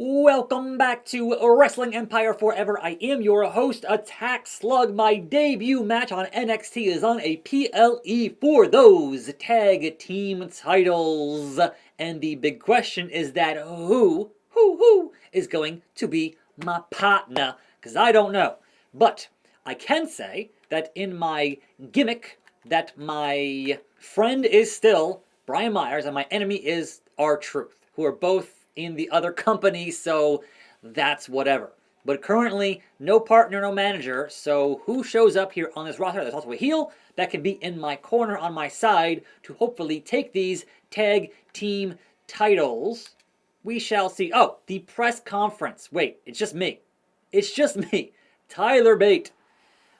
Welcome back to Wrestling Empire Forever. I am your host, attackslug. My debut match on NXT is on a PLE for those tag team titles. And the big question is that who is going to be my partner? Because I don't know. But I can say that in my gimmick that my friend is still Brian Myers and my enemy is R-Truth, who are both in the other company, so that's whatever. But currently, no partner, no manager, so who shows up here on this roster? There's also a heel that can be in my corner on my side to hopefully take these tag team titles. We shall see. Oh, the press conference. Wait, it's just me. It's just me. Tyler Bate,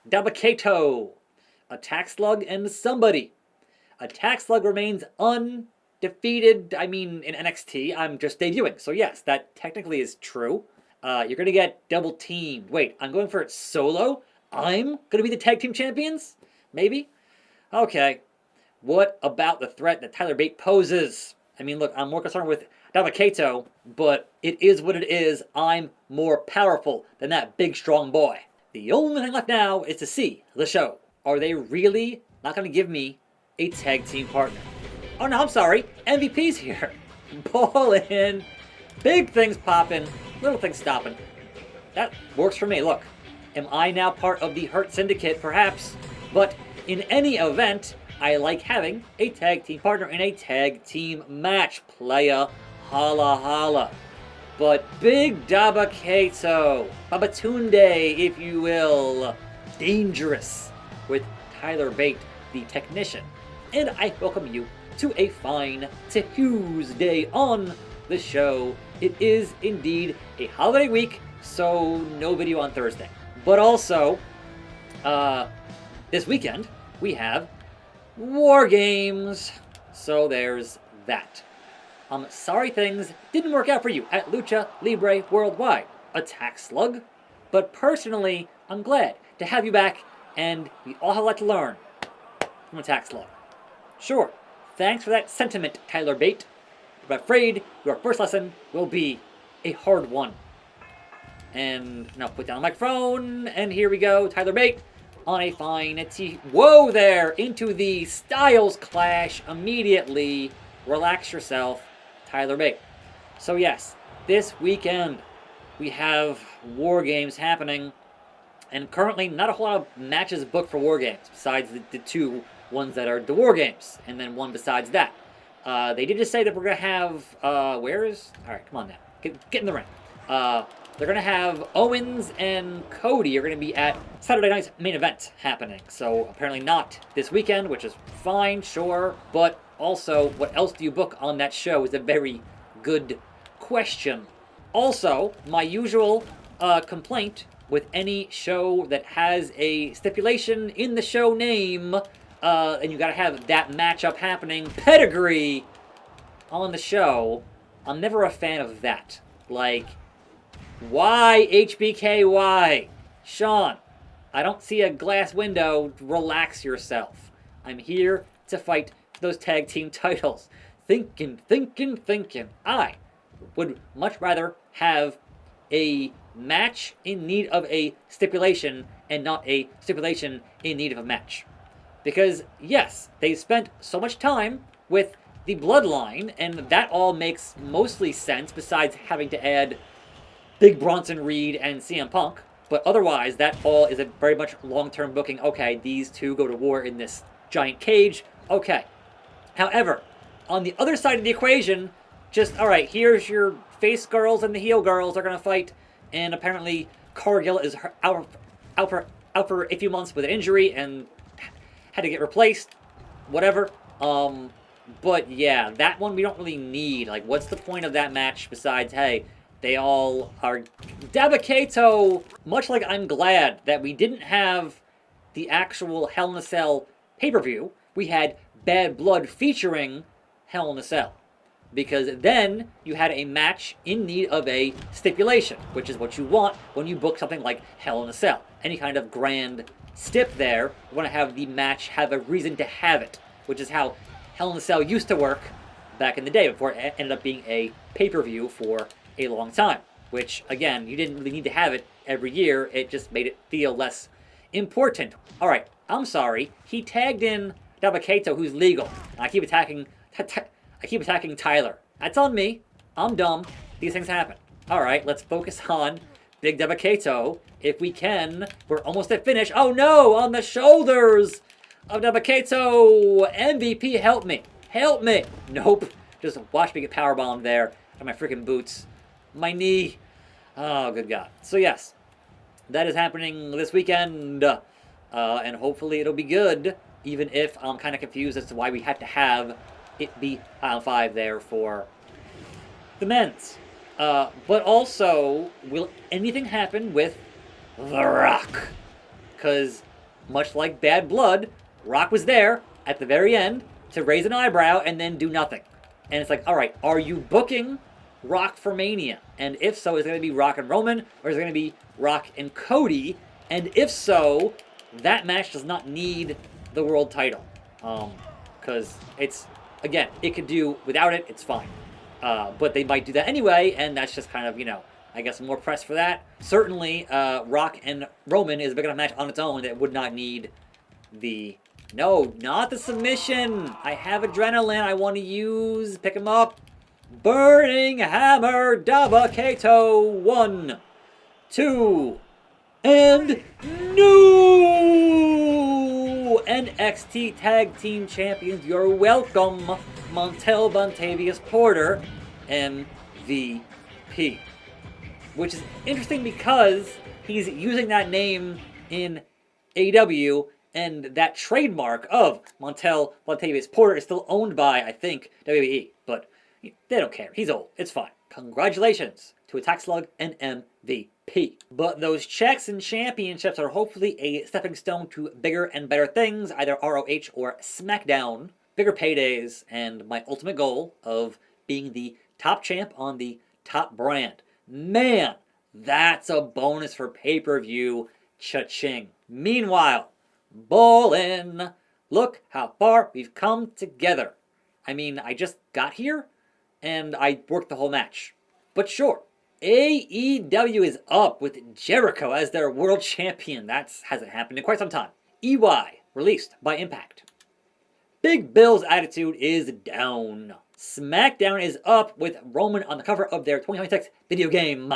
Dabakato, attackslug, and somebody. Attackslug remains undefeated. I mean, in NXT, I'm just debuting. So yes, that technically is true. You're going to get double teamed. Wait, I'm going for it solo? I'm going to be the tag team champions? Maybe? Okay. What about the threat that Tyler Bate poses? I mean, look, I'm more concerned with Dabakato, but it is what it is. I'm more powerful than that big, strong boy. The only thing left now is to see the show. Are they really not going to give me a tag team partner? Oh no, I'm sorry. MVP's here. Ballin'. Big things popping, little things stopping. That works for me. Look, am I now part of the Hurt Syndicate? Perhaps. But in any event, I like having a tag team partner in a tag team match. Playa, holla holla. But Big Dabakato, Babatunde, if you will, dangerous with Tyler Bate, the technician. And I welcome you to a fine Tuesday on the show. It is indeed a holiday week, so no video on Thursday. But also, this weekend, we have War Games. So there's that. Sorry things didn't work out for you at Lucha Libre Worldwide, attackslug. But personally, I'm glad to have you back, and we all have a lot to learn from attackslug. Sure, thanks for that sentiment, Tyler Bate. But I'm afraid your first lesson will be a hard one. And now put down the microphone, and here we go, Tyler Bate on a fine Whoa there, into the Styles Clash immediately. Relax yourself, Tyler Bate. So yes, this weekend we have War Games happening, and currently not a whole lot of matches booked for War Games, besides the two ones that are the War Games, and then one besides that. They did just say that we're going to have, alright, come on now, get in the ring. They're going to have Owens and Cody are going to be at Saturday night's main event happening. So apparently not this weekend, which is fine, sure. But also, what else do you book on that show is a very good question. Also, my usual complaint with any show that has a stipulation in the show name, and you got to have that matchup happening, pedigree on the show, I'm never a fan of that. Like, why HBKY? Sean, I don't see a glass window. Relax yourself. I'm here to fight those tag team titles. Thinking. I would much rather have a match in need of a stipulation and not a stipulation in need of a match. Because, yes, they spent so much time with the bloodline, and that all makes mostly sense besides having to add Big Bronson Reed and CM Punk. But otherwise, that all is a very much long-term booking. Okay, these two go to war in this giant cage. Okay. However, on the other side of the equation, just, alright, here's your face girls and the heel girls are going to fight, and apparently Cargill is out for a few months with an injury and had to get replaced. Whatever. But yeah, that one we don't really need. Like, what's the point of that match besides, hey, they all are... Dabakato, much like I'm glad that we didn't have the actual Hell in a Cell pay-per-view, we had Bad Blood featuring Hell in a Cell. Because then you had a match in need of a stipulation, which is what you want when you book something like Hell in a Cell. Any kind of grand stip there, you want to have the match have a reason to have it, which is how Hell in a Cell used to work back in the day before it ended up being a pay-per-view for a long time. which, again, you didn't really need to have it every year. It just made it feel less important. All right, I'm sorry. He tagged in Dabakato, who's legal. I keep attacking Tyler. That's on me. I'm dumb. These things happen. All right, let's focus on Big Dabakato. If we can, we're almost at finish. Oh no, on the shoulders of Dabakato. MVP, help me. Help me. Nope. Just watch me get powerbombed there on my freaking boots. My knee. Oh, good God. So yes, that is happening this weekend. And hopefully it'll be good, even if I'm kind of confused as to why we had to have it be Final 5 there for the men's. But also, will anything happen with The Rock? Because much like Bad Blood, Rock was there at the very end to raise an eyebrow and then do nothing. And it's like, all right, are you booking Rock for Mania? And if so, is it going to be Rock and Roman, or is it going to be Rock and Cody? And if so, that match does not need the world title. Because it's, again, it could do without it, it's fine. But they might do that anyway, and that's just kind of, I guess more press for that. Certainly, Rock and Roman is a big enough match on its own that would not need the... No, not the submission! I have adrenaline I want to use. Pick him up. Burning Hammer Dabakato. 1, 2, and new NXT Tag Team Champions. You're welcome, Montel Vontavious Porter, MVP. Which is interesting because he's using that name in AEW, and that trademark of Montel Vontavious Porter is still owned by, I think, WWE. But they don't care. He's old. It's fine. Congratulations to attackslug and MVP. But those checks and championships are hopefully a stepping stone to bigger and better things, either ROH or SmackDown. Bigger paydays, and my ultimate goal of being the top champ on the top brand. Man, that's a bonus for pay-per-view. Cha-ching. Meanwhile, ballin'. Look how far we've come together. I mean, I just got here, and I worked the whole match. But sure, AEW is up with Jericho as their world champion. That hasn't happened in quite some time. EY, released by Impact. Big Bill's attitude is down. SmackDown is up with Roman on the cover of their 2026 video game.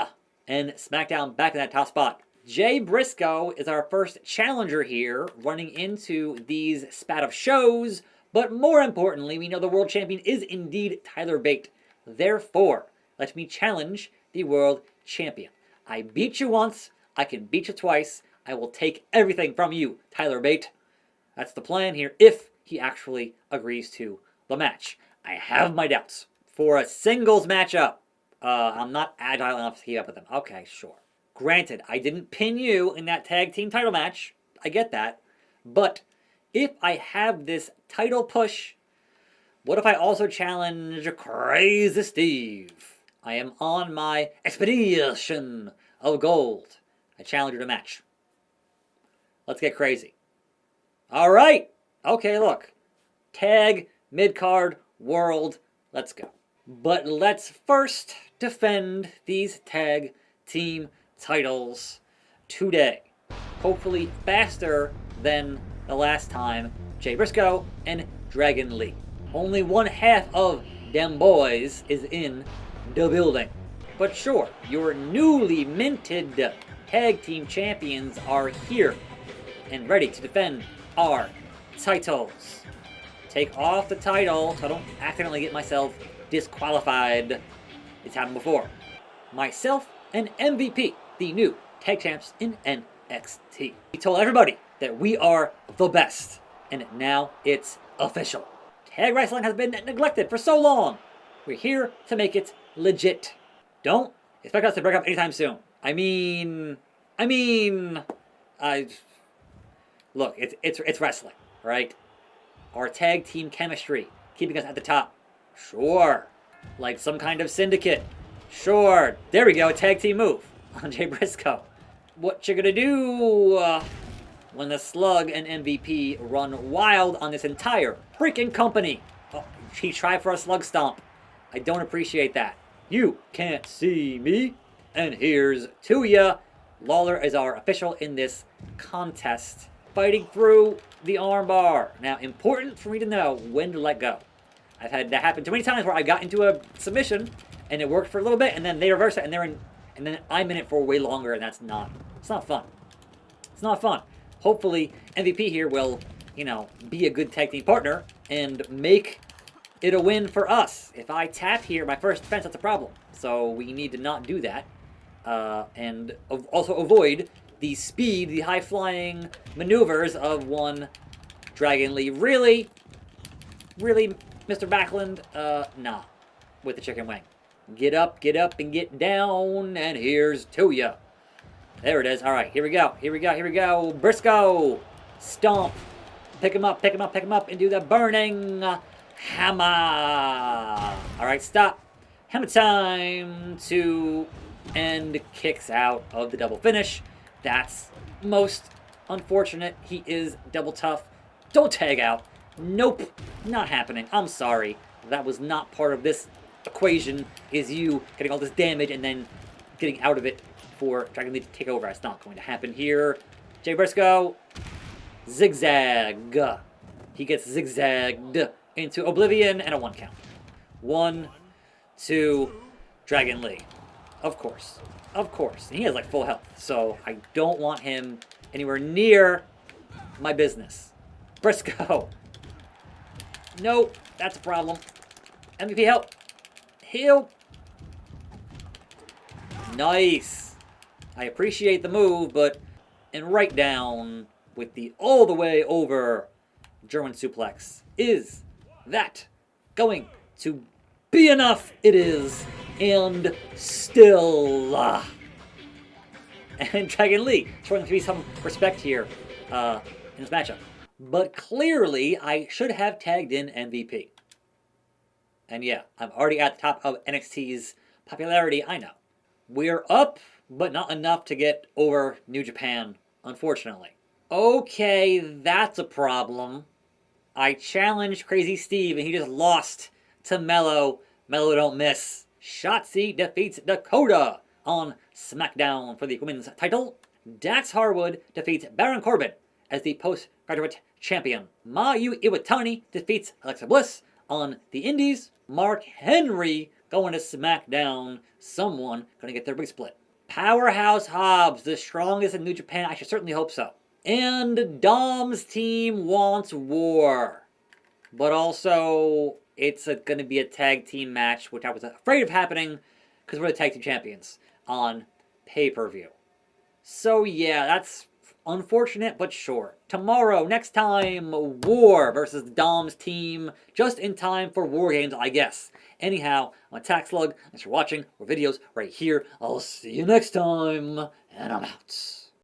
And SmackDown back in that top spot. Jay Briscoe is our first challenger here, running into these spat of shows. But more importantly, we know the world champion is indeed Tyler Bate. Therefore, let me challenge the world champion. I beat you once, I can beat you twice. I will take everything from you, Tyler Bate. That's the plan here, if he actually agrees to the match. I have my doubts. For a singles matchup, I'm not agile enough to keep up with them. Okay, sure. Granted, I didn't pin you in that tag team title match. I get that. But if I have this title push, what if I also challenge Crazy Steve? I am on my expedition of gold. I challenge you to match. Let's get crazy. All right. Okay, look. Tag, mid-card, world. Let's go. But let's first defend these tag team titles today. Hopefully faster than the last time. Jay Briscoe and Dragon Lee. Only one half of them boys is in the building. But sure, your newly minted tag team champions are here and ready to defend our titles. Take off the title so I don't accidentally get myself disqualified. It's happened before. Myself and MVP, the new tag champs in NXT. We told everybody that we are the best, and now it's official. Tag wrestling has been neglected for so long. We're here to make it legit. Don't expect us to break up anytime soon. Look, it's wrestling, right? Our tag team chemistry, keeping us at the top. Sure. Like some kind of syndicate. Sure. There we go, tag team move on Jay Briscoe. What you gonna do when the Slug and MVP run wild on this entire freaking company? Oh, he tried for a slug stomp. I don't appreciate that. You can't see me. And here's to ya. Lawler is our official in this contest. Fighting through the armbar. Now, important for me to know when to let go. I've had that happen too many times where I got into a submission and it worked for a little bit, and then they reverse it, and then I'm in it for way longer, and it's not fun. It's not fun. Hopefully, MVP here will, be a good tag team partner and make it a win for us. If I tap here, my first defense, that's a problem. So we need to not do that. And also avoid the speed, the high-flying maneuvers of one Dragon Lee. Really, Mr. Backlund? Nah. With the chicken wing. Get up, and get down, and here's to ya. There it is. All right, here we go. Briscoe. Stomp. Pick him up, and do the burning hammer. All right, stop. Hammer time. 2, and kicks out of the double finish. That's most unfortunate. He is double tough. Don't tag out. Nope, not happening. I'm sorry. That was not part of this equation, is you getting all this damage and then getting out of it for Dragon Lee to take over. It's not going to happen here. Jay Briscoe, zigzag. He gets zigzagged into oblivion and a 1 count. 1, 2, Dragon Lee. Of course. And he has like full health, so I don't want him anywhere near my business. Briscoe. Nope, that's a problem. MVP help. Heal. Nice. I appreciate the move, but and right down with the all the way over German suplex. Is that going to be enough? It is. And still. And Dragon Lee showing to be some respect here in this matchup. But clearly, I should have tagged in MVP. And yeah, I'm already at the top of NXT's popularity, I know. We're up, but not enough to get over New Japan, unfortunately. Okay, that's a problem. I challenged Crazy Steve, and he just lost to Mello. Mello don't miss. Shotzi defeats Dakota on SmackDown for the women's title. Dax Harwood defeats Baron Corbin as the postgraduate champion. Mayu Iwatani defeats Alexa Bliss on the Indies. Mark Henry going to SmackDown. Someone going to get their big split. Powerhouse Hobbs, the strongest in New Japan. I should certainly hope so. And Dom's team wants war. But also, it's going to be a tag team match, which I was afraid of happening because we're the tag team champions on pay-per-view. So yeah, that's unfortunate, but sure. Tomorrow, next time, War versus Dom's team. Just in time for War Games, I guess. Anyhow, I'm attackslug. Thanks for watching. More videos right here. I'll see you next time. And I'm out.